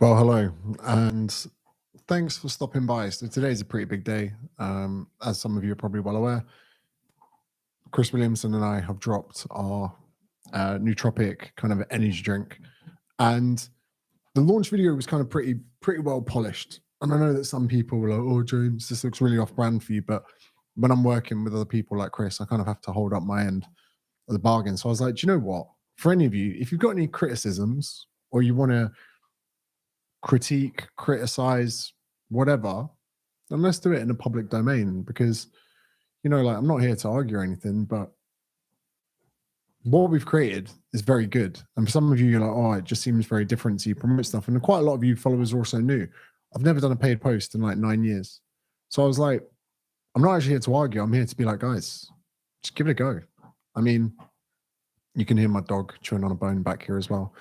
Well, hello, and thanks for stopping by. So today's a pretty big day. As some of you are probably well aware, Chris Williamson and I have dropped our nootropic kind of energy drink, and the launch video was kind of pretty well polished. And I know that some people were like, "Oh, James, this looks really off-brand for you," but when I'm working with other people like Chris, I kind of have to hold up my end of the bargain. So I was like, "Do you know what? For any of you, if you've got any criticisms or you want to critique, criticize, whatever, then let's do it in a public domain because, like I'm not here to argue or anything, but what we've created is very good. And for some of you, you're like, oh, it just seems very different. So you promote stuff. And quite a lot of you followers are also new. I've never done a paid post in like 9 years. So I was like, I'm not actually here to argue. I'm here to be like, guys, just give it a go. I mean, you can hear my dog chewing on a bone back here as well.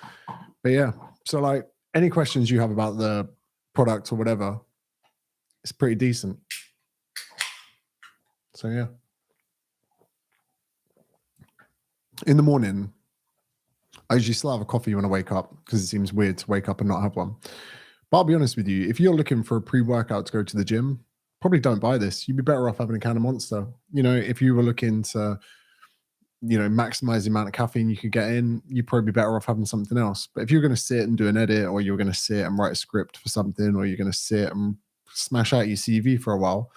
But yeah, so like any questions you have about the product or whatever, it's pretty decent. So yeah. In the morning, I usually still have a coffee when I wake up because it seems weird to wake up and not have one. But I'll be honest with you, if you're looking for a pre-workout to go to the gym, probably don't buy this. You'd be better off having a can of Monster. If you were looking to, maximize the amount of caffeine you could get in, you'd probably be better off having something else. But if you're going to sit and do an edit, or you're going to sit and write a script for something, or you're going to sit and smash out your CV for a while,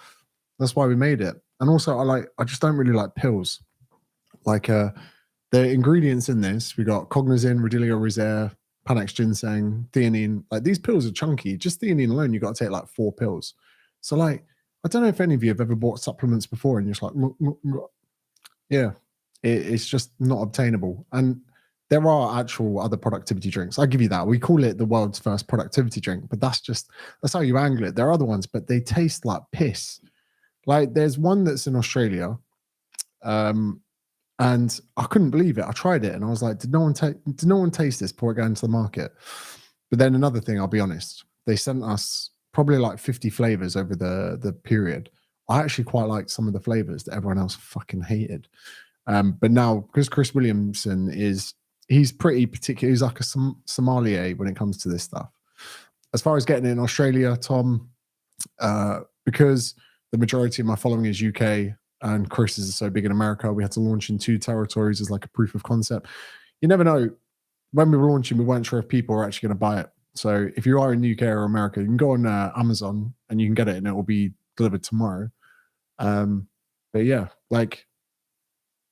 that's why we made it. And also, I just don't really like pills. Like the ingredients in this, we got cognizin, Rhodiola rosea, Panax ginseng, theanine. Like these pills are chunky. Just theanine alone, you got to take like 4 pills. So I don't know if any of you have ever bought supplements before and you're just like, yeah, it's just not obtainable. And there are actual other productivity drinks. I give you that. We call it the world's first productivity drink, but that's how you angle it. There are other ones, but they taste like piss. Like there's one that's in Australia, and I couldn't believe it. I tried it and I was like, did no one taste this before it got into the market? But then another thing, I'll be honest, they sent us probably like 50 flavors over the period. I actually quite liked some of the flavors that everyone else fucking hated. But now, because Chris Williamson he's pretty particular. He's like a sommelier when it comes to this stuff. As far as getting it in Australia, Tom, because the majority of my following is UK and Chris is so big in America, we had to launch in 2 territories as like a proof of concept. You never know. When we were launching, we weren't sure if people were actually going to buy it. So if you are in the UK or America, you can go on Amazon and you can get it and it will be delivered tomorrow. But yeah, like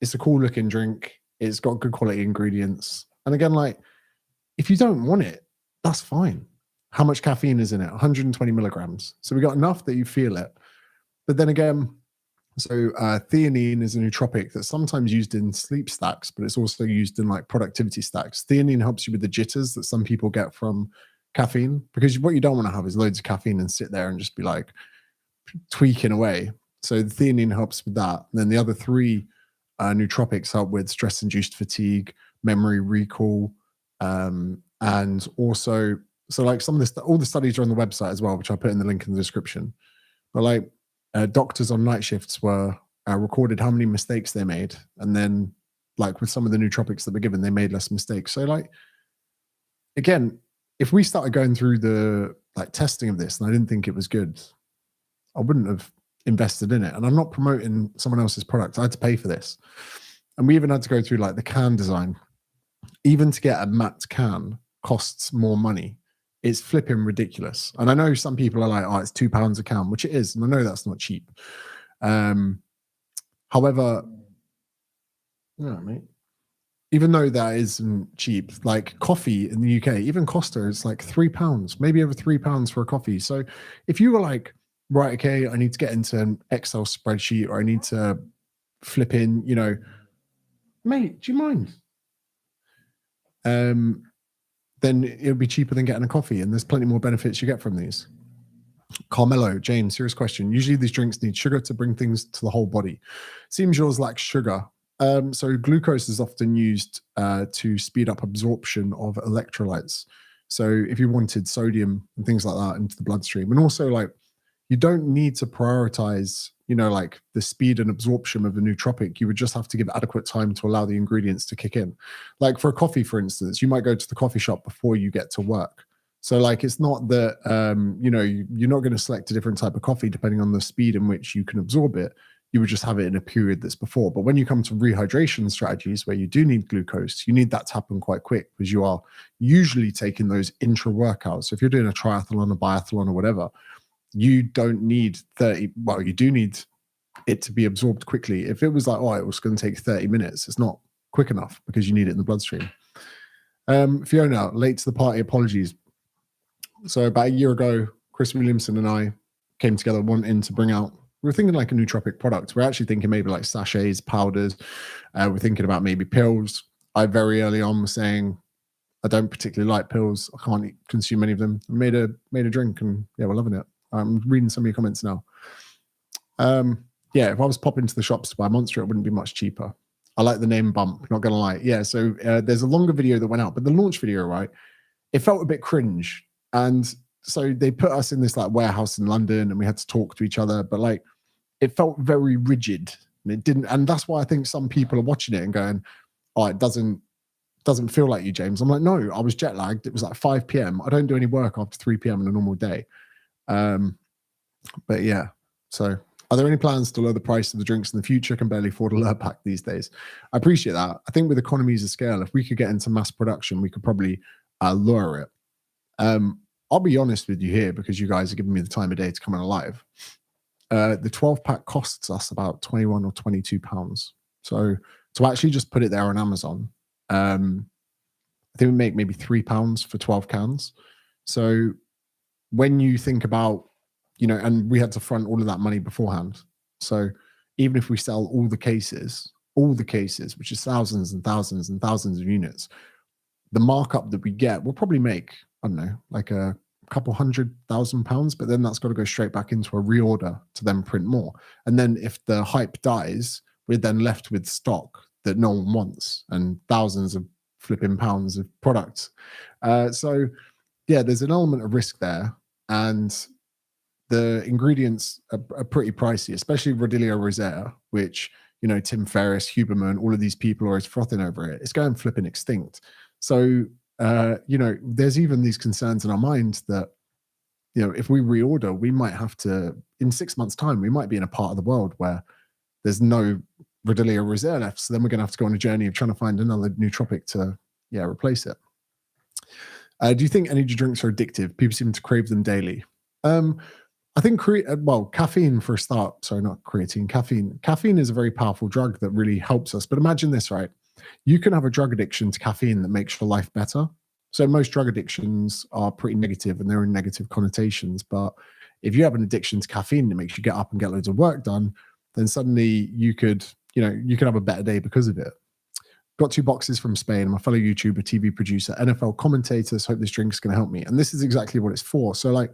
it's a cool looking drink. It's got good quality ingredients. And again, like if you don't want it, that's fine. How much caffeine is in it? 120 milligrams. So we got enough that you feel it. But then again, so theanine is a nootropic that's sometimes used in sleep stacks, but it's also used in like productivity stacks. Theanine helps you with the jitters that some people get from caffeine, because what you don't want to have is loads of caffeine and sit there and just be like tweaking away. So the theanine helps with that. And then the other 3 nootropics help with stress-induced fatigue, memory recall, and also, so like some of this, all the studies are on the website as well, which I'll put in the link in the description. But like doctors on night shifts were recorded how many mistakes they made, and then like with some of the nootropics that were given, they made less mistakes. So like again, if we started going through the like testing of this and I didn't think it was good, I wouldn't have invested in it. And I'm not promoting someone else's product. I had to pay for this. And we even had to go through like the can design. Even to get a matte can costs more money. It's flipping ridiculous. And I know some people are like, oh, it's £2 a can, which it is. And I know that's not cheap. However, yeah, mate, even though that isn't cheap, like coffee in the UK, even Costa is like £3, maybe over £3 for a coffee. So if you were like, right, okay, I need to get into an Excel spreadsheet, or I need to flip in, mate, do you mind? Then it'll be cheaper than getting a coffee, and there's plenty more benefits you get from these. Carmelo, James, serious question. Usually these drinks need sugar to bring things to the whole body. Seems yours lacks sugar. So glucose is often used to speed up absorption of electrolytes. So if you wanted sodium and things like that into the bloodstream, and also like you don't need to prioritize, like the speed and absorption of a nootropic. You would just have to give adequate time to allow the ingredients to kick in. Like for a coffee, for instance, you might go to the coffee shop before you get to work. So like, it's not that, you're not going to select a different type of coffee depending on the speed in which you can absorb it. You would just have it in a period that's before. But when you come to rehydration strategies where you do need glucose, you need that to happen quite quick because you are usually taking those intra workouts. So if you're doing a triathlon, a biathlon, or whatever, you don't need 30. Well, you do need it to be absorbed quickly. If it was like, oh, it was going to take 30 minutes, it's not quick enough because you need it in the bloodstream. Fiona, late to the party, apologies. So about a year ago, Chris Williamson and I came together wanting to bring out, we were thinking like a nootropic product. We're actually thinking maybe like sachets, powders. We're thinking about maybe pills. I very early on was saying, I don't particularly like pills. I can't consume any of them. I made a drink and yeah, we're loving it. I'm reading some of your comments now. Yeah, if I was popping to the shops to buy Monster, it wouldn't be much cheaper. I like the name Bump, not gonna lie. Yeah, so there's a longer video that went out, but the launch video, right, it felt a bit cringe. And so they put us in this like warehouse in London and we had to talk to each other, but like it felt very rigid and it didn't. And that's why I think some people are watching it and going, oh, it doesn't feel like you, James. I'm like, no, I was jet lagged. It was like 5 p.m. I don't do any work after 3 p.m. on a normal day. But yeah, so are there any plans to lower the price of the drinks in the future? Can barely afford a Lure Pack these days. I appreciate that. I think with economies of scale, if we could get into mass production, we could probably lower it. I'll be honest with you here because you guys are giving me the time of day to come on live. The 12-pack costs us about 21 or 22 pounds. So to actually just put it there on Amazon, I think we make maybe £3 for 12 cans. So when you think about, and we had to front all of that money beforehand. So even if we sell all the cases, which is thousands and thousands and thousands of units, the markup that we get will probably make, I don't know, like a couple £100,000, but then that's got to go straight back into a reorder to then print more. And then if the hype dies, we're then left with stock that no one wants and thousands of flipping pounds of products. So yeah, there's an element of risk there. And the ingredients are pretty pricey, especially Rhodiola rosea, which, Tim Ferriss, Huberman, all of these people are always frothing over it. It's going flipping extinct. So, there's even these concerns in our minds that, if we reorder, we might have to, in 6 months' time, we might be in a part of the world where there's no Rhodiola rosea left. So then we're going to have to go on a journey of trying to find another nootropic to, replace it. Do you think energy drinks are addictive? People seem to crave them daily. I think, caffeine for a start. Sorry, not creatine, caffeine. Caffeine is a very powerful drug that really helps us. But imagine this, right? You can have a drug addiction to caffeine that makes your life better. So most drug addictions are pretty negative and they're in negative connotations. But if you have an addiction to caffeine that makes you get up and get loads of work done, then suddenly you could have a better day because of it. Got 2 boxes from Spain. I'm a fellow YouTuber, TV producer, NFL commentator. So hope this drink is going to help me. And this is exactly what it's for. So like,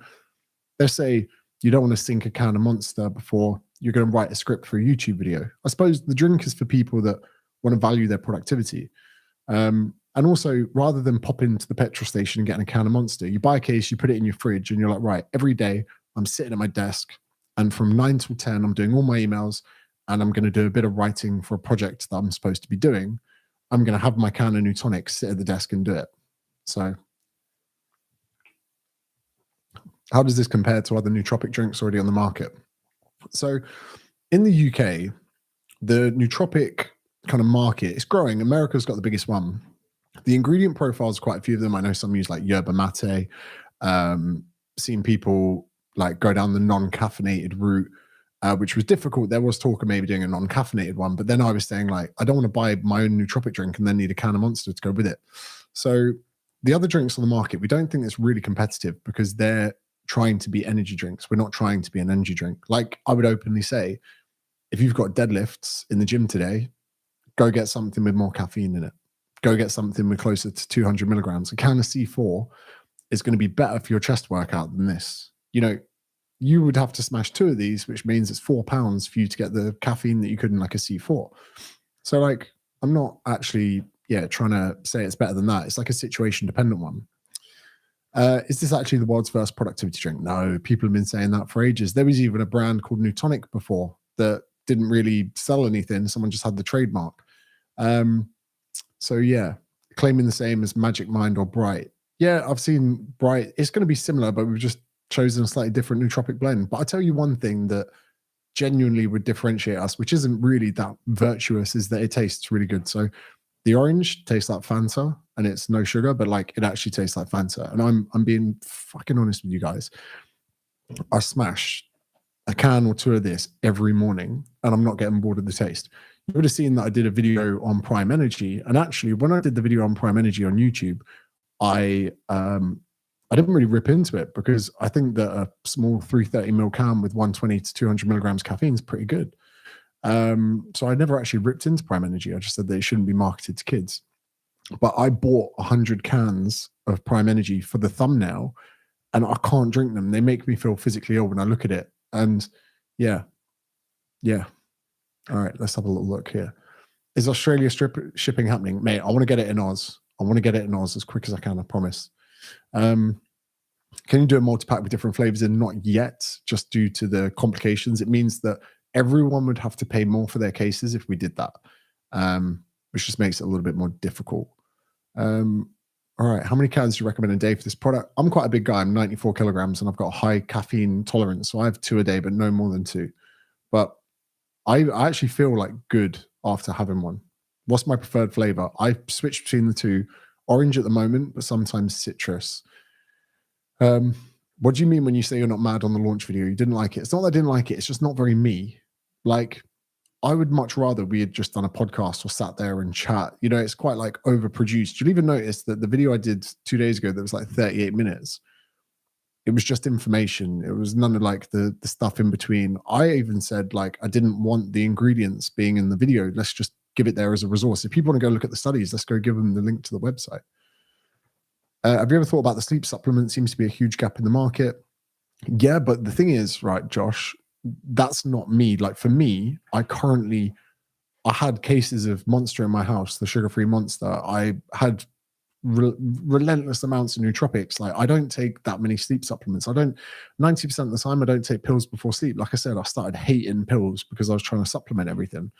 let's say you don't want to sink a can of Monster before you're going to write a script for a YouTube video. I suppose the drink is for people that want to value their productivity. And also, rather than pop into the petrol station and getting a can of Monster, you buy a case, you put it in your fridge, and you're like, right, every day I'm sitting at my desk, and from 9 till 10, I'm doing all my emails, and I'm going to do a bit of writing for a project that I'm supposed to be doing. I'm going to have my can of New Tonic, sit at the desk and do it. So how does this compare to other nootropic drinks already on the market? So in the UK, the nootropic kind of market is growing. America's got the biggest one. The ingredient profiles, quite a few of them. I know some use like yerba mate. Seen people like go down the non-caffeinated route, which was difficult. There was talk of maybe doing a non-caffeinated one, but then I was saying like, I don't want to buy my own nootropic drink and then need a can of Monster to go with it. So the other drinks on the market, we don't think it's really competitive because they're trying to be energy drinks. We're not trying to be an energy drink. Like I would openly say, if you've got deadlifts in the gym today, go get something with more caffeine in it. Go get something with closer to 200 milligrams. A can of C4 is going to be better for your chest workout than this. You would have to smash 2 of these, which means it's £4 for you to get the caffeine that you could in like a C4. So like, I'm not actually, trying to say it's better than that. It's like a situation dependent one. Is this actually the world's first productivity drink? No, people have been saying that for ages. There was even a brand called New Tonic before that didn't really sell anything. Someone just had the trademark. So yeah, claiming the same as Magic Mind or Bright. Yeah, I've seen bright. It's going to be similar, but we've just chosen a slightly different nootropic blend. But I tell you one thing that genuinely would differentiate us, which isn't really that virtuous, is that it tastes really good. So the orange tastes like Fanta, and it's no sugar, but like it actually tastes like Fanta. And I'm being fucking honest with you guys. I smash a can or two of this every morning, and I'm not getting bored of the taste. You would have seen that I did a video on Prime Energy, and actually, when I did the video on Prime Energy on YouTube, I didn't really rip into it because I think that a small 330ml can with 120 to 200 milligrams caffeine is pretty good. So I never actually ripped into Prime Energy. I just said that it shouldn't be marketed to kids. But I bought 100 cans of Prime Energy for the thumbnail, and I can't drink them. They make me feel physically ill when I look at it. And yeah. All right, let's have a little look here. Is Australia shipping happening? Mate, I want to get it in Oz. I want to get it in Oz as quick as I can, I promise. Can you do a multi-pack with different flavors in? Not yet, just due to the complications. It means that everyone would have to pay more for their cases if we did that, which just makes it a little bit more difficult. All right, how many cans do you recommend a day for this product? I'm quite a big guy. I'm 94 kilograms, and I've got a high caffeine tolerance, so I have 2 a day, but no more than 2. But I actually feel like good after having one. What's my preferred flavor? I switch between the two. Orange at the moment, but sometimes citrus. What do you mean when you say you're not mad on the launch video? You didn't like it. It's not that I didn't like it. It's just not very me. Like, I would much rather we had just done a podcast or sat there and chat. You know, it's quite like overproduced. You'll even notice that the video I did 2 days ago that was like 38 minutes, it was just information. It was none of like the stuff in between. I even said like I didn't want the ingredients being in the video. Let's just give it there as a resource. If people want to go look at the studies, let's go give them the link to the website. Have you ever thought about the sleep supplement? Seems to be a huge gap in the market. Yeah, but the thing is, right, Josh, that's not me. Like for me, I had cases of Monster in my house, the sugar-free Monster. I had relentless amounts of nootropics. Like I don't take that many sleep supplements. 90% of the time I don't take pills before sleep. Like I said, I started hating pills because I was trying to supplement everything.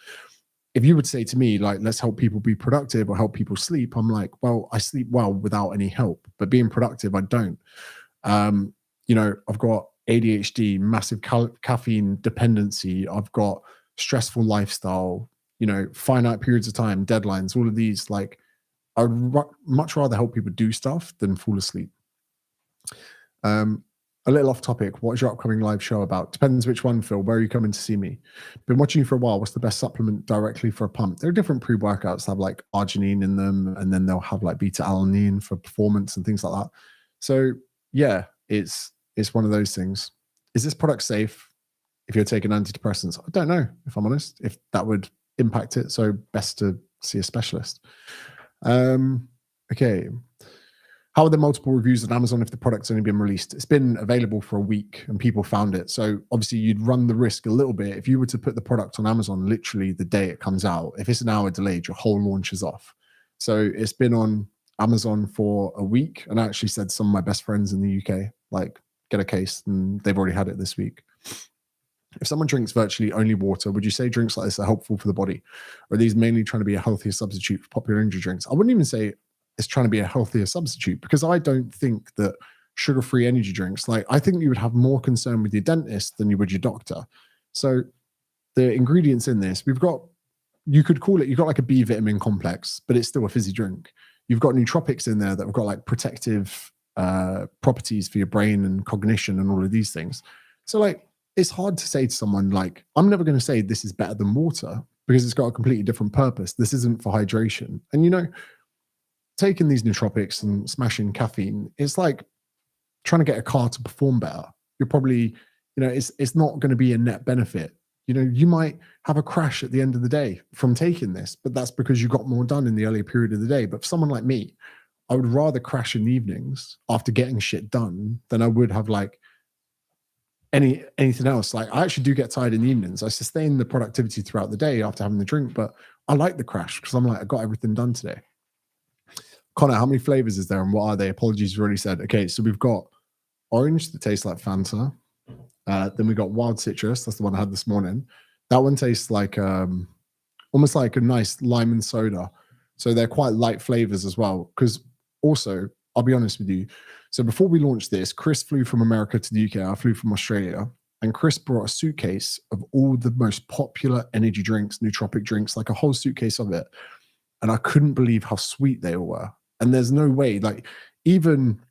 If you would say to me, like, let's help people be productive or help people sleep, I'm like, well, I sleep well without any help, but being productive, I don't. You know, I've got ADHD, massive caffeine dependency. I've got stressful lifestyle, you know, finite periods of time, deadlines, all of these. Like, I would much rather help people do stuff than fall asleep. A little off topic. What is your upcoming live show about? Depends which one, Phil. Where are you coming to see me? Been watching you for a while. What's the best supplement directly for a pump? There are different pre-workouts that have like arginine in them, and then they'll have like beta-alanine for performance and things like that. So yeah, it's one of those things. Is this product safe if you're taking antidepressants? I don't know, if I'm honest, if that would impact it. So best to see a specialist. Okay. How are the multiple reviews on Amazon if the product's only been released? It's been available for a week and people found it. So obviously you'd run the risk a little bit if you were to put the product on Amazon literally the day it comes out. If it's an hour delayed, your whole launch is off. So it's been on Amazon for a week, and I actually said some of my best friends in the UK, like, get a case, and they've already had it this week. If someone drinks virtually only water, would you say drinks like this are helpful for the body? Or are these mainly trying to be a healthier substitute for popular energy drinks? I wouldn't even say it's trying to be a healthier substitute, because I don't think that sugar-free energy drinks, like, I think you would have more concern with your dentist than you would your doctor. So the ingredients in this, you could call it, you've got like a B vitamin complex, but it's still a fizzy drink. You've got nootropics in there that have got like protective properties for your brain and cognition and all of these things. So like, it's hard to say to someone, like, I'm never going to say this is better than water because it's got a completely different purpose. This isn't for hydration. And, you know, taking these nootropics and smashing caffeine, it's like trying to get a car to perform better. You're probably, you know, it's not going to be a net benefit. You know, you might have a crash at the end of the day from taking this, but that's because you got more done in the earlier period of the day. But for someone like me, I would rather crash in the evenings after getting shit done than I would have like anything else. Like, I actually do get tired in the evenings. I sustain the productivity throughout the day after having the drink, but I like the crash because I'm like, I got everything done today. Connor, how many flavors is there and what are they? Apologies, you already said. Okay, so we've got orange that tastes like Fanta. Then we got wild citrus. That's the one I had this morning. That one tastes like almost like a nice lime and soda. So they're quite light flavors as well. Because also I'll be honest with you. So before we launched this, Chris flew from America to the UK. I flew from Australia. And Chris brought a suitcase of all the most popular energy drinks, nootropic drinks, like a whole suitcase of it. And I couldn't believe how sweet they all were. And there's no way, like, even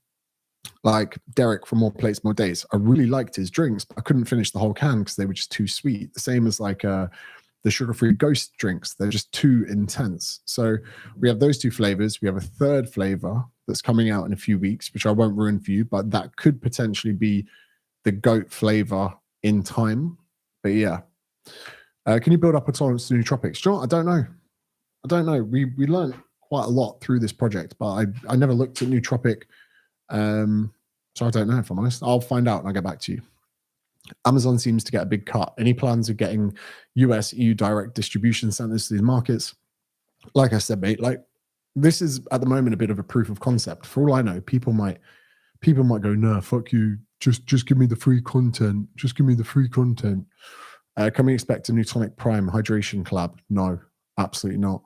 like Derek from More Plates, More Days, I really liked his drinks, but I couldn't finish the whole can because they were just too sweet. The same as like the sugar-free Ghost drinks. They're just too intense. So we have those two flavors. We have a third flavor that's coming out in a few weeks, which I won't ruin for you, but that could potentially be the goat flavor in time. But yeah, can you build up a tolerance to nootropics? John, I don't know. We learned quite a lot through this project, but I never looked at nootropic, so I don't know, if I'm honest. I'll find out and I'll get back to you. Amazon seems to get a big cut. Any plans of getting US, EU direct distribution centers to these markets? Like I said, mate, like this is at the moment a bit of a proof of concept. For all I know, people might go, nah, fuck you. Just give me the free content. Just give me the free content. Can we expect a new Tonic Prime hydration collab? No, absolutely not.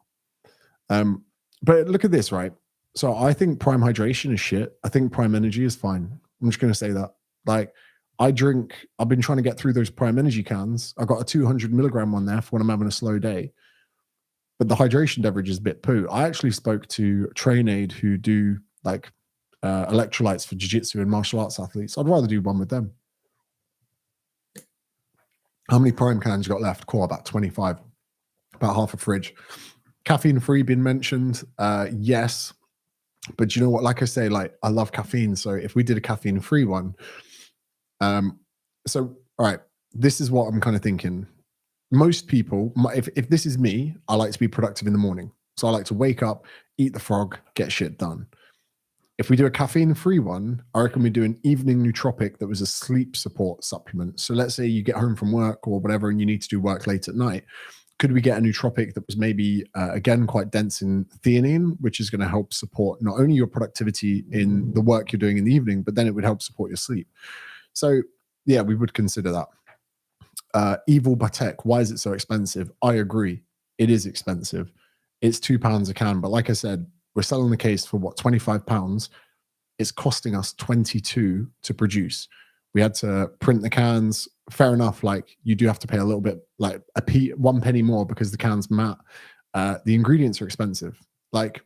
But look at this, right? So I think Prime Hydration is shit. I think Prime Energy is fine. I'm just going to say that. Like, I've been trying to get through those Prime Energy cans. I got a 200 milligram one there for when I'm having a slow day. But the hydration beverage is a bit poo. I actually spoke to Train Aid who do like electrolytes for jiu-jitsu and martial arts athletes. I'd rather do one with them. How many Prime cans you got left? Cool, about 25. About half a fridge. Caffeine free been mentioned. Yes. But you know what? Like I say, like I love caffeine. So if we did a caffeine free one, so all right, this is what I'm kind of thinking. Most people, if this is me, I like to be productive in the morning. So I like to wake up, eat the frog, get shit done. If we do a caffeine free one, I reckon we do an evening nootropic that was a sleep support supplement. So let's say you get home from work or whatever and you need to do work late at night. Could we get a nootropic that was maybe, again, quite dense in theanine, which is going to help support not only your productivity in the work you're doing in the evening, but then it would help support your sleep. So, yeah, we would consider that. Evil Batek, why is it so expensive? I agree. It is expensive. It's £2 a can. But like I said, we're selling the case for what, £25? It's costing us 22 to produce. We had to print the cans. Fair enough. Like you do have to pay a little bit, like 1 penny more because the can's matte. The ingredients are expensive. Like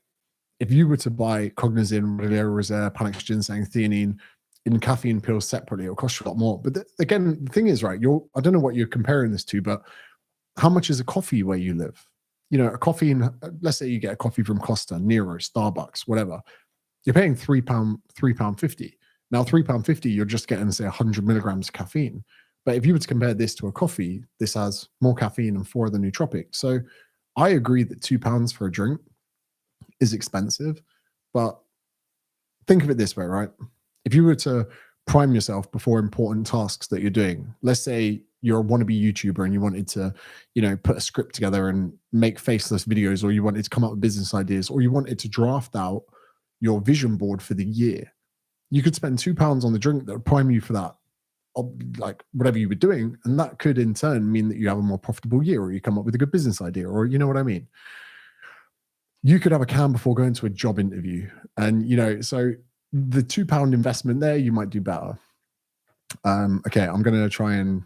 if you were to buy cognizin, Rhodiola rosea, Panax ginseng, theanine in caffeine pills separately, it'll cost you a lot more. But again, the thing is, right, I don't know what you're comparing this to, but how much is a coffee where you live? You know, a coffee let's say you get a coffee from Costa, Nero, Starbucks, whatever. You're paying £3.50. Now, £3.50, you're just getting, say, 100 milligrams of caffeine. But if you were to compare this to a coffee, this has more caffeine and 4 of the nootropics. So I agree that £2 for a drink is expensive. But think of it this way, right? If you were to prime yourself before important tasks that you're doing, let's say you're a wannabe YouTuber and you wanted to, you know, put a script together and make faceless videos, or you wanted to come up with business ideas, or you wanted to draft out your vision board for the year, you could spend £2 on the drink that would prime you for that, like whatever you were doing. And that could in turn mean that you have a more profitable year, or you come up with a good business idea, or you know what I mean? You could have a can before going to a job interview. And, you know, so the £2 investment there, you might do better. Okay, I'm going to try and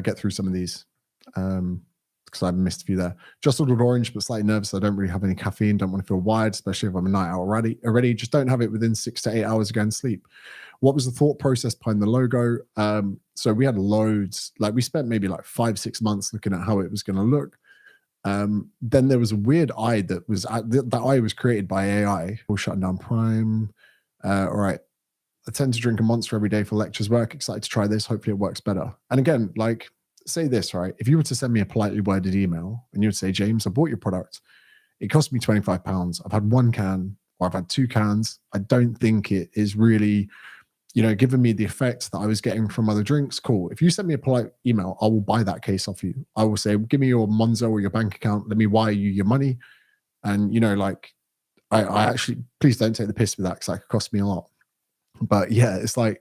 get through some of these because I missed a few there. Just ordered orange, but slightly nervous. I don't really have any caffeine. Don't want to feel wired, especially if I'm a night out already. Just don't have it within 6 to 8 hours again sleep. What was the thought process behind the logo? So we had loads. Like we spent maybe like 5-6 months looking at how it was going to look. Then there was a weird eye that was that eye was created by AI. We're shutting down Prime. All right. I tend to drink a Monster every day for lectures work. Excited to try this. Hopefully it works better. And again, like say this, right? If you were to send me a politely worded email and you would say, James, I bought your product. It cost me £25. I've had 1 can or I've had 2 cans. I don't think it is really, you know, giving me the effect that I was getting from other drinks. Cool. If you send me a polite email, I will buy that case off you. I will say, give me your Monzo or your bank account. Let me wire you your money. And, you know, like I actually, please don't take the piss with that because that could cost me a lot. But yeah, it's like,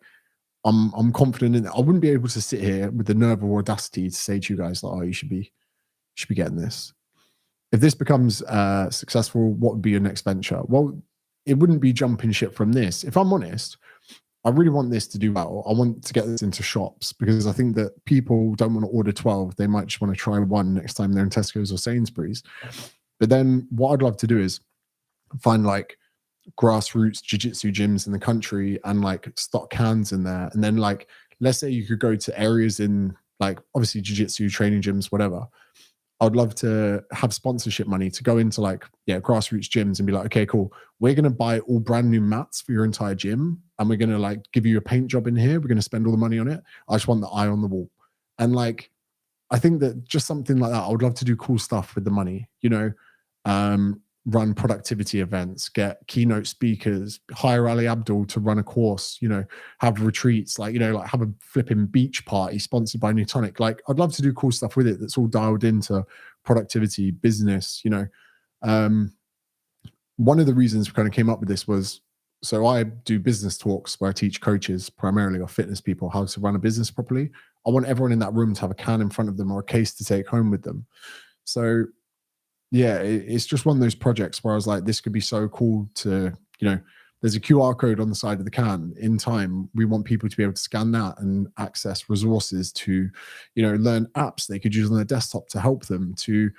I'm confident in it. I wouldn't be able to sit here with the nerve or audacity to say to you guys, like, oh, you should be getting this. If this becomes successful, what would be your next venture? Well, it wouldn't be jumping ship from this. If I'm honest, I really want this to do well. I want to get this into shops because I think that people don't want to order 12. They might just want to try one next time they're in Tesco's or Sainsbury's. But then what I'd love to do is find like grassroots jiu-jitsu gyms in the country and like stock cans in there. And then like, let's say you could go to areas in like obviously jiu-jitsu training gyms, whatever. I'd love to have sponsorship money to go into like, grassroots gyms and be like, okay, cool. We're going to buy all brand new mats for your entire gym. And we're going to like give you a paint job in here. We're going to spend all the money on it. I just want the eye on the wall. And like, I think that just something like that, I would love to do cool stuff with the money, run productivity events, get keynote speakers, hire Ali Abdul to run a course, have retreats, like have a flipping beach party sponsored by Newtonic. Like I'd love to do cool stuff with it that's all dialed into productivity, business, one of the reasons we kind of came up with this was, so I do business talks where I teach coaches primarily or fitness people how to run a business properly. I want everyone in that room to have a can in front of them or a case to take home with them. So yeah, it's just one of those projects where I was like, this could be so cool to, there's a QR code on the side of the can. In time, we want people to be able to scan that and access resources to, learn apps they could use on their desktop to help them to,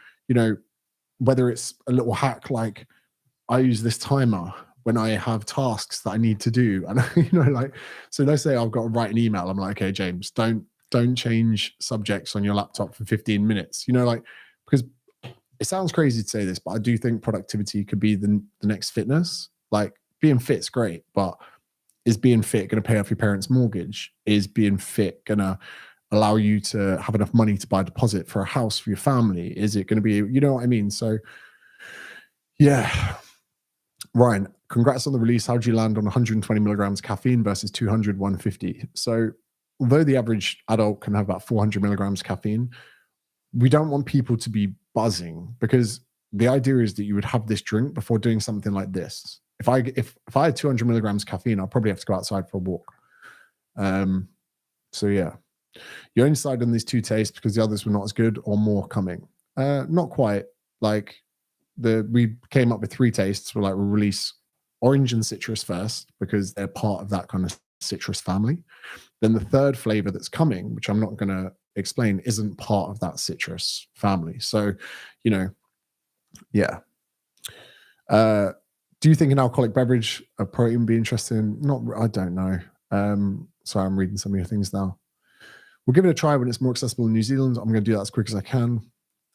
whether it's a little hack like I use this timer when I have tasks that I need to do. And, so let's say I've got to write an email. I'm like, okay, James, don't change subjects on your laptop for 15 minutes, because it sounds crazy to say this, but I do think productivity could be the next fitness. Like being fit's great, but is being fit going to pay off your parents' mortgage? Is being fit going to allow you to have enough money to buy a deposit for a house for your family? Is it going to be, you know what I mean? So yeah. Ryan, congrats on the release. How do you land on 120 milligrams caffeine versus 200, 150? So although the average adult can have about 400 milligrams caffeine, we don't want people to be buzzing, because the idea is that you would have this drink before doing something like this. If I had 200 milligrams caffeine, I'll probably have to go outside for a walk. So yeah, you only decided on these two tastes because the others were not as good, or more coming? Not quite. Like we came up with three tastes. We'll release orange and citrus first because they're part of that kind of citrus family. Then the third flavor that's coming, which I'm not going to explain, isn't part of that citrus family. So, yeah. Do you think an alcoholic beverage, a protein, would be interesting? I don't know. Sorry, I'm reading some of your things now. We'll give it a try when it's more accessible in New Zealand. I'm going to do that as quick as I can.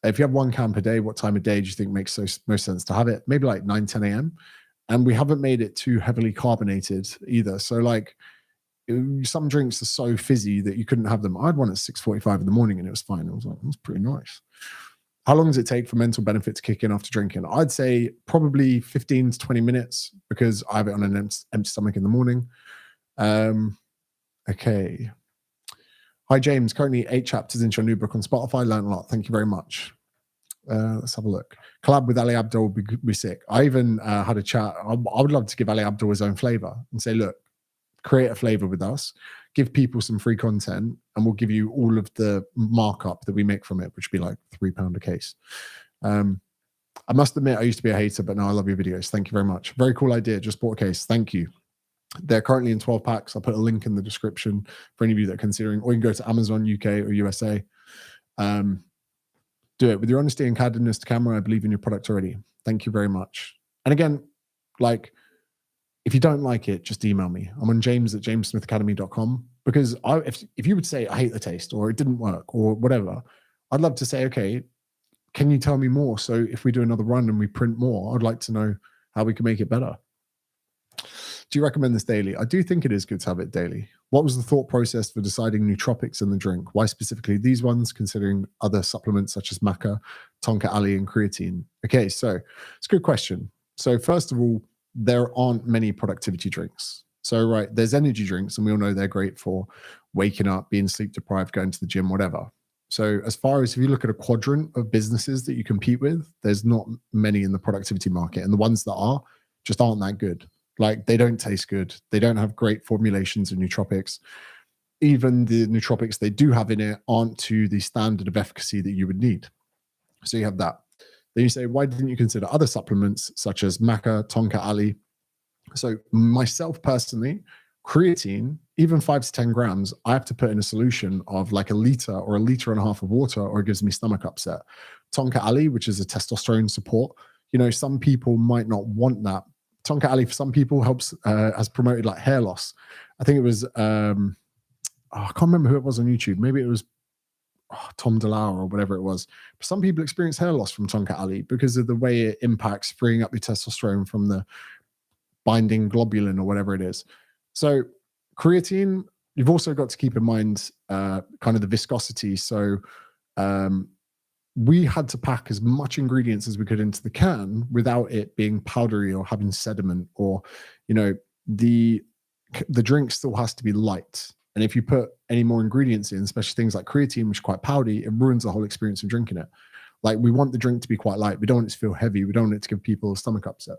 If you have 1 can per day, what time of day do you think makes most sense to have it? Maybe like 9, 10 a.m. And we haven't made it too heavily carbonated either. So like some drinks are so fizzy that you couldn't have them. I had one at 6:45 in the morning and it was fine. I was like, that's pretty nice. How long does it take for mental benefit to kick in after drinking? I'd say probably 15 to 20 minutes because I have it on an empty stomach in the morning. Okay. Hi, James. Currently 8 chapters into your new book on Spotify. Learned a lot. Thank you very much. Let's have a look. Collab with Ali Abdul would be sick. I even had a chat. I would love to give Ali Abdul his own flavor and say, look, create a flavor with us, give people some free content, and we'll give you all of the markup that we make from it, which would be like £3 a case. I must admit, I used to be a hater, but now I love your videos. Thank you very much. Very cool idea. Just bought a case. Thank you. They're currently in 12 packs. I'll put a link in the description for any of you that are considering, or you can go to Amazon, UK or USA. Do it with your honesty and candidness to camera. I believe in your product already. Thank you very much. And again, like, if you don't like it, just email me. I'm on james@jamessmithacademy.com, because if you would say, I hate the taste, or it didn't work, or whatever, I'd love to say, okay, can you tell me more? So if we do another run and we print more, I'd like to know how we can make it better. Do you recommend this daily? I do think it is good to have it daily. What was the thought process for deciding nootropics in the drink? Why specifically these ones, considering other supplements such as maca, tonka ali, and creatine? Okay, so it's a good question. So first of all, there aren't many productivity drinks. So, right, there's energy drinks, and we all know they're great for waking up, being sleep deprived, going to the gym, whatever. So as far as if you look at a quadrant of businesses that you compete with, there's not many in the productivity market. And the ones that are just aren't that good. Like, they don't taste good. They don't have great formulations of nootropics. Even the nootropics they do have in it aren't to the standard of efficacy that you would need. So you have that. Then you say, why didn't you consider other supplements such as maca, tonka ali, So myself personally, creatine, even 5 to 10 grams, I have to put in a solution of like a liter or a liter and a half of water, or it gives me stomach upset. Tonka Ali, which is a testosterone support, some people might not want that. Tonka Ali for some people helps, has promoted like hair loss. I think it was, I can't remember who it was on YouTube. Maybe it was Tom DeLauer or whatever it was. But some people experience hair loss from Tonka Ali because of the way it impacts freeing up your testosterone from the binding globulin or whatever it is. So creatine, you've also got to keep in mind kind of the viscosity. So we had to pack as much ingredients as we could into the can without it being powdery or having sediment, or the drink still has to be light. And if you put any more ingredients in, especially things like creatine, which is quite powdery, it ruins the whole experience of drinking it. Like, we want the drink to be quite light. We don't want it to feel heavy. We don't want it to give people a stomach upset.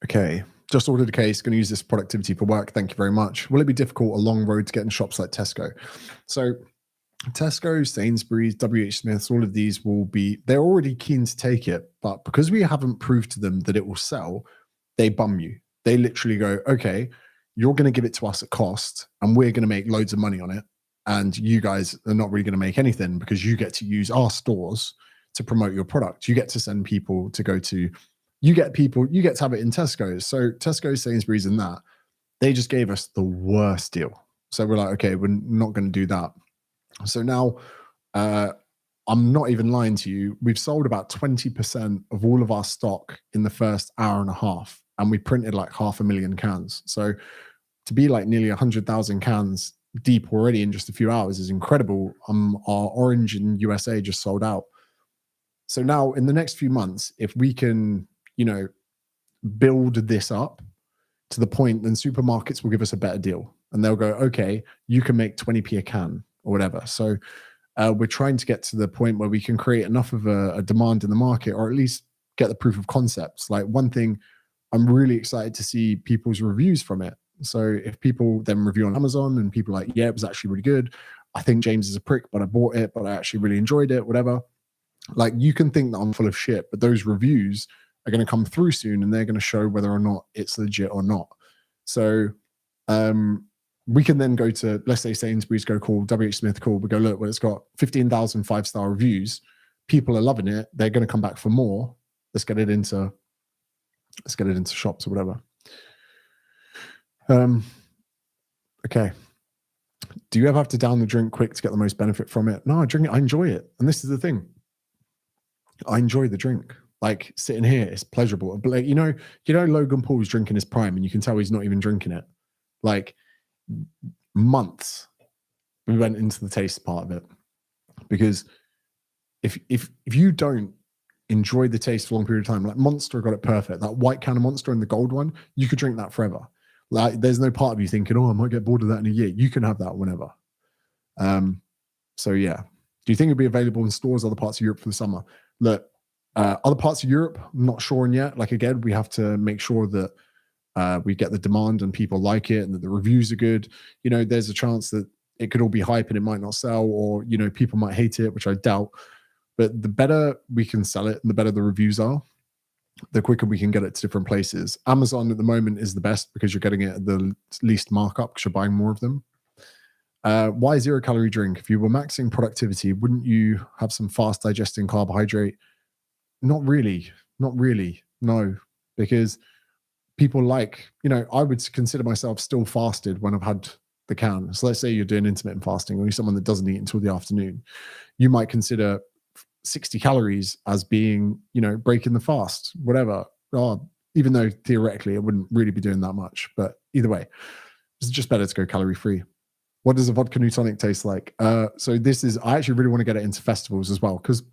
Okay, just ordered a case. Going to use this productivity for work. Thank you very much. Will it be difficult a long road to get in shops like Tesco? So Tesco, Sainsbury's, WH Smith's, all of these they're already keen to take it, but because we haven't proved to them that it will sell, they bum you. They literally go, okay, you're going to give it to us at cost and we're going to make loads of money on it. And you guys are not really going to make anything because you get to use our stores to promote your product. You get to send people to go to, you get to have it in Tesco's. So Tesco, Sainsbury's and that, they just gave us the worst deal. So we're like, okay, we're not going to do that. So now, I'm not even lying to you, we've sold about 20% of all of our stock in the first hour and a half, and we printed like 500,000 cans. So to be like nearly 100,000 cans deep already in just a few hours is incredible. Our orange in USA just sold out. So now in the next few months, if we can, build this up to the point, then supermarkets will give us a better deal and they'll go, okay, you can make 20p a can or whatever. So we're trying to get to the point where we can create enough of a demand in the market, or at least get the proof of concepts. Like, one thing, I'm really excited to see people's reviews from it. So if people then review on Amazon and people are like, yeah, it was actually really good. I think James is a prick, but I bought it, but I actually really enjoyed it, whatever. Like, you can think that I'm full of shit, but those reviews are going to come through soon and they're going to show whether or not it's legit or not. So we can then go to, let's say Sainsbury's, go call, WH Smith call, we go, look, well, it's got 15,000 5-star reviews. People are loving it. They're going to come back for more. Let's get it into shops or whatever. Okay. Do you ever have to down the drink quick to get the most benefit from it? No, I drink it. I enjoy it. And this is the thing. I enjoy the drink. Like, sitting here, it's pleasurable. But like, Logan Paul's drinking his prime and you can tell he's not even drinking it. Like, months we went into the taste part of it, because if you don't enjoy the taste for a long period of time, like Monster got it perfect. That white can of Monster and the gold one, you could drink that forever. Like, there's no part of you thinking, oh, I might get bored of that in a year. You can have that whenever. So yeah. Do you think it'll be available in stores other parts of Europe for the summer? Look, other parts of Europe, I'm not sure on yet. Like, again, we have to make sure that we get the demand and people like it and that the reviews are good. There's a chance that it could all be hype and it might not sell, or, people might hate it, which I doubt. But the better we can sell it and the better the reviews are, the quicker we can get it to different places. Amazon at the moment is the best because you're getting it at the least markup because you're buying more of them. Why 0-calorie drink? If you were maxing productivity, wouldn't you have some fast digesting carbohydrate? Not really. No, because people like, I would consider myself still fasted when I've had the can. So let's say you're doing intermittent fasting, or you're someone that doesn't eat until the afternoon. You might consider 60 calories as being, breaking the fast, whatever. Even though theoretically it wouldn't really be doing that much. But either way, it's just better to go calorie free. What does a vodka Newtonic taste like? So I actually really want to get it into festivals as well, because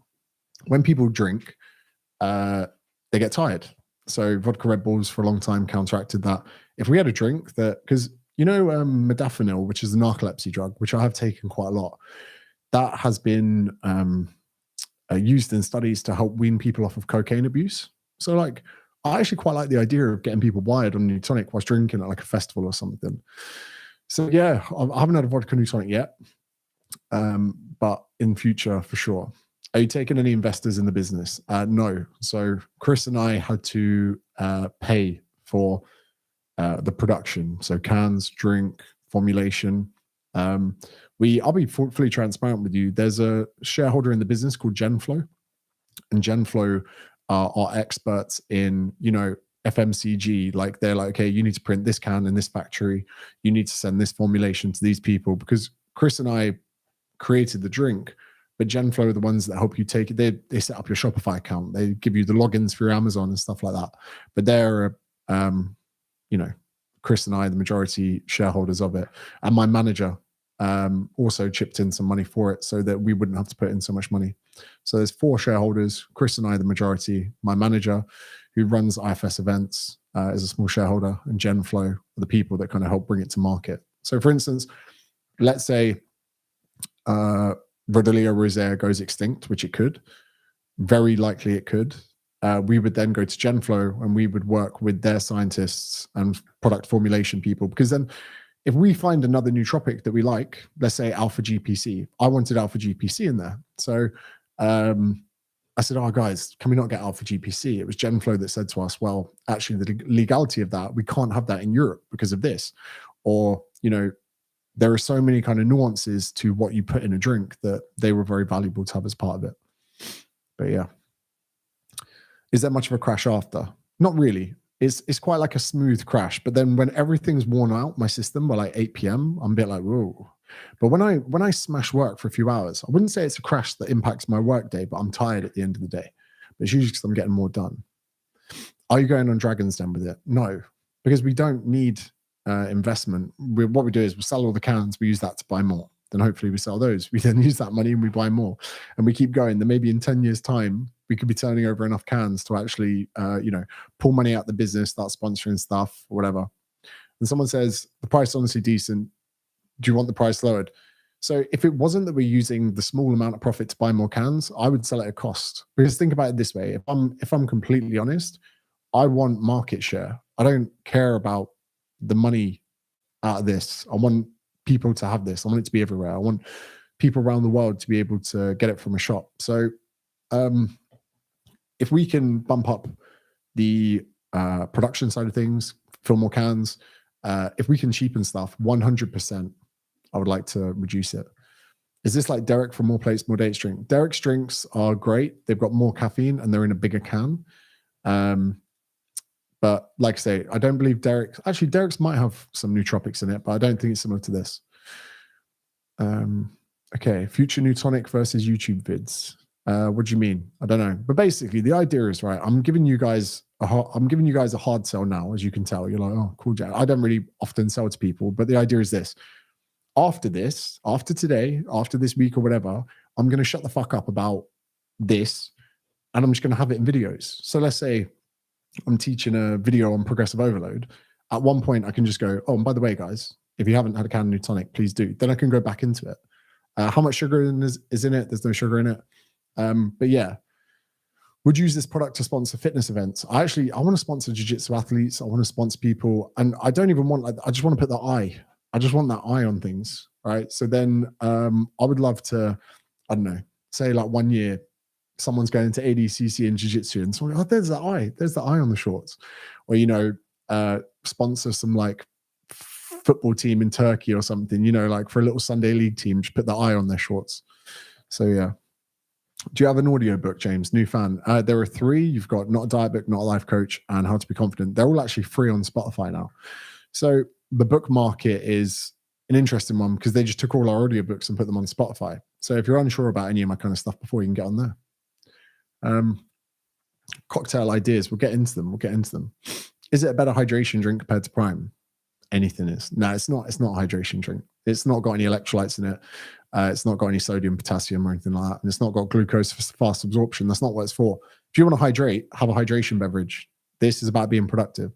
when people drink, they get tired. So vodka Red Bulls for a long time counteracted that. If we had a drink that, because modafinil, which is the narcolepsy drug, which I have taken quite a lot, that has been used in studies to help wean people off of cocaine abuse. So like, I actually quite like the idea of getting people wired on Newtonic whilst drinking at like a festival or something. So yeah, I haven't had a vodka Newtonic yet, but in future for sure. Are you taking any investors in the business? No. So Chris and I had to pay for the production. So cans, drink, formulation. I'll be fully transparent with you. There's a shareholder in the business called Genflow, and Genflow are experts in, FMCG. Like they're like, okay, you need to print this can in this factory. You need to send this formulation to these people, because Chris and I created the drink, but Genflow are the ones that help you take it. They set up your Shopify account. They give you the logins for your Amazon and stuff like that. But they're, Chris and I, the majority shareholders of it. And my manager also chipped in some money for it so that we wouldn't have to put in so much money. So there's 4 shareholders, Chris and I, the majority. My manager, who runs IFS events, is a small shareholder, and Genflow are the people that kind of help bring it to market. So for instance, let's say Rodolio rosea goes extinct, which it could. Very likely it could. We would then go to Genflow and we would work with their scientists and product formulation people, because then if we find another nootropic that we like, let's say AlphaGPC, I wanted AlphaGPC in there. So I said, oh, guys, can we not get AlphaGPC? It was Genflow that said to us, well, actually, the legality of that, we can't have that in Europe because of this. Or, there are so many kind of nuances to what you put in a drink that they were very valuable to have as part of it. But yeah. Is there much of a crash after? Not really. It's quite like a smooth crash. But then when everything's worn out, my system, by like 8 p.m., I'm a bit like, whoa. But when I smash work for a few hours, I wouldn't say it's a crash that impacts my work day, but I'm tired at the end of the day. But it's usually because I'm getting more done. Are you going on Dragon's Den with it? No, because we don't need investment. What we do is we sell all the cans, we use that to buy more. Then hopefully we sell those. We then use that money and we buy more. And we keep going. Then maybe in 10 years' time, we could be turning over enough cans to actually, pull money out the business, start sponsoring stuff or whatever. And someone says, the price is honestly decent. Do you want the price lowered? So if it wasn't that we're using the small amount of profit to buy more cans, I would sell it at cost. Because think about it this way. If I'm completely honest, I want market share. I don't care about the money out of this. I want people to have this. I want it to be everywhere. I want people around the world to be able to get it from a shop. So if we can bump up the production side of things, fill more cans, if we can cheapen stuff, 100%, I would like to reduce it. Is this like Derek from More Plates, More Dates drink? Derek's drinks are great. They've got more caffeine and they're in a bigger can. But like I say, I don't believe Derek's might have some nootropics in it, but I don't think it's similar to this. Okay, future new tonic versus YouTube vids. What do you mean? I don't know. But basically, the idea is, right, I'm giving you guys a hard sell now, as you can tell. You're like, oh, cool, Jack. I don't really often sell to people, but the idea is this. After today, after this week or whatever, I'm going to shut the fuck up about this, and I'm just going to have it in videos. So let's say I'm teaching a video on progressive overload. At one point, I can just go, oh, and by the way, guys, if you haven't had a can of new tonic, please do. Then I can go back into it. How much sugar is in it? There's no sugar in it. But yeah, would use this product to sponsor fitness events. I want to sponsor jiu-jitsu athletes. I want to sponsor people. And I don't even want, I just want to put the eye. I just want that eye on things, right? So then I would love to, I don't know, say like 1 year, someone's going into ADCC and jiu-jitsu and someone, oh, there's the eye on the shorts. Or, sponsor some like football team in Turkey or something, like for a little Sunday league team, just put the eye on their shorts. So yeah. Do you have an audio book, James? New fan. There are 3. You've got Not a Diet Book, Not a Life Coach, and How to Be Confident. They're all actually free on Spotify now. So the book market is an interesting one because they just took all our audiobooks and put them on Spotify. So if you're unsure about any of my kind of stuff before, you can get on there. Cocktail ideas. We'll get into them. Is it a better hydration drink compared to Prime? Anything is. No, it's not. It's not a hydration drink. It's not got any electrolytes in it. It's not got any sodium, potassium, or anything like that. And it's not got glucose for fast absorption. That's not what it's for. If you want to hydrate, have a hydration beverage. This is about being productive.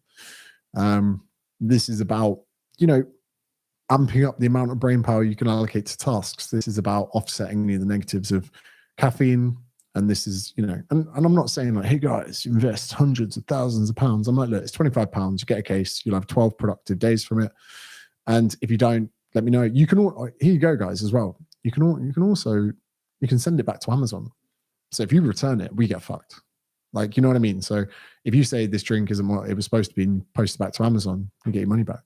This is about, amping up the amount of brain power you can allocate to tasks. This is about offsetting any of the negatives of caffeine. And this is, and I'm not saying like, hey guys, invest hundreds of thousands of pounds. I'm like, look, it's £25. You get a case. You'll have 12 productive days from it. And if you don't, let me know. You can, here you go, guys, as well. You can send it back to Amazon. So if you return it, we get fucked. Like, you know what I mean? So if you say this drink isn't what it was supposed to be and post it back to Amazon, you get your money back.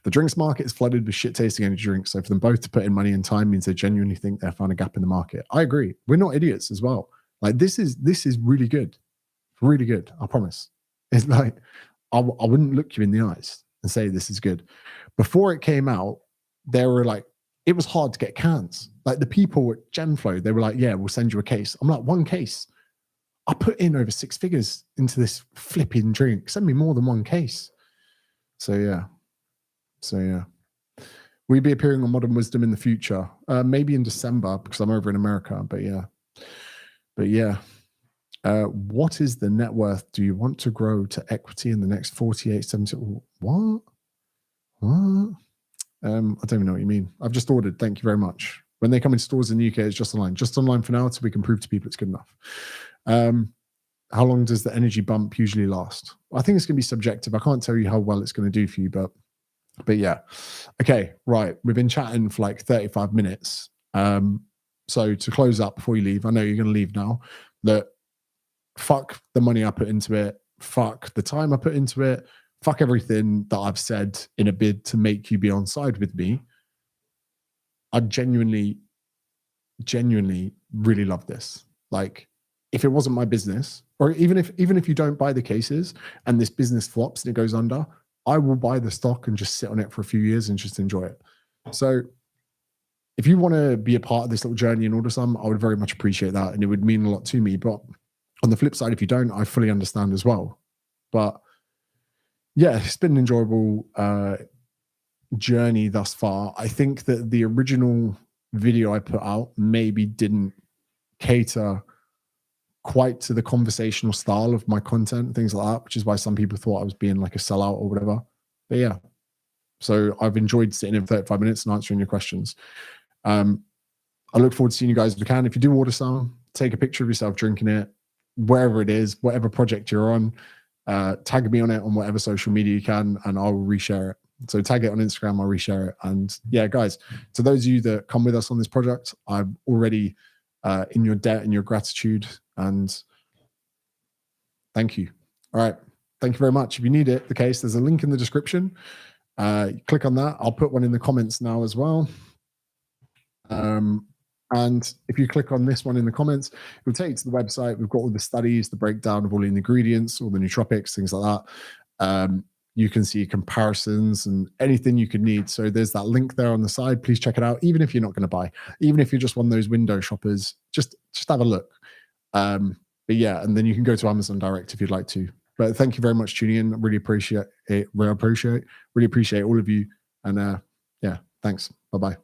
The drinks market is flooded with shit tasting energy drinks. So for them both to put in money and time means they genuinely think they found a gap in the market. I agree. We're not idiots as well. Like this is really good. Really good. I promise. It's like, I wouldn't look you in the eyes and say this is good. Before it came out, there were like, it was hard to get cans. Like the people at Genflow, they were like, yeah, we'll send you a case. I'm like, one case? I put in over 6 figures into this flipping drink. Send me more than one case. So yeah. We'll be appearing on Modern Wisdom in the future. Maybe in December because I'm over in America. But yeah. What is the net worth? Do you want to grow to equity in the next 48, 70? What? I don't even know what you mean. I've just ordered. Thank you very much. When they come in stores in the UK, it's just online. Just online for now, so we can prove to people it's good enough. How long does the energy bump usually last? I think it's going to be subjective. I can't tell you how well it's going to do for you, but yeah. Okay, right. We've been chatting for like 35 minutes. So to close up before you leave, I know you're going to leave now, that fuck the money I put into it. Fuck the time I put into it. Fuck everything that I've said in a bid to make you be on side with me. I genuinely really love this. Like, if it wasn't my business, or even if you don't buy the cases and this business flops and it goes under, I will buy the stock and just sit on it for a few years and just enjoy it. So if you want to be a part of this little journey and order some, I would very much appreciate that. And it would mean a lot to me. But on the flip side, if you don't, I fully understand as well. But yeah, it's been an enjoyable journey thus far. I think that the original video I put out maybe didn't cater quite to the conversational style of my content, things like that, which is why some people thought I was being like a sellout or whatever. But yeah, so I've enjoyed sitting in 35 minutes and answering your questions. I look forward to seeing you guys if you can. If you do order some, take a picture of yourself drinking it, wherever it is, whatever project you're on, tag me on it on whatever social media you can, and I'll reshare it. So tag it on Instagram, I'll reshare it. And yeah, guys, to those of you that come with us on this project, I'm already in your debt and your gratitude, and thank you. All right. Thank you very much. If you need it, the case, there's a link in the description. Click on that. I'll put one in the comments now as well. And if you click on this one in the comments, it will take you to the website. We've got all the studies, the breakdown of all the ingredients, all the nootropics, things like that. You can see comparisons and anything you could need. So there's that link there on the side. Please check it out. Even if you're not going to buy, even if you're just one of those window shoppers, just have a look. But yeah, and then you can go to Amazon direct if you'd like to. But thank you very much for tuning in. I really appreciate it. Really appreciate all of you. And yeah, thanks. Bye-bye.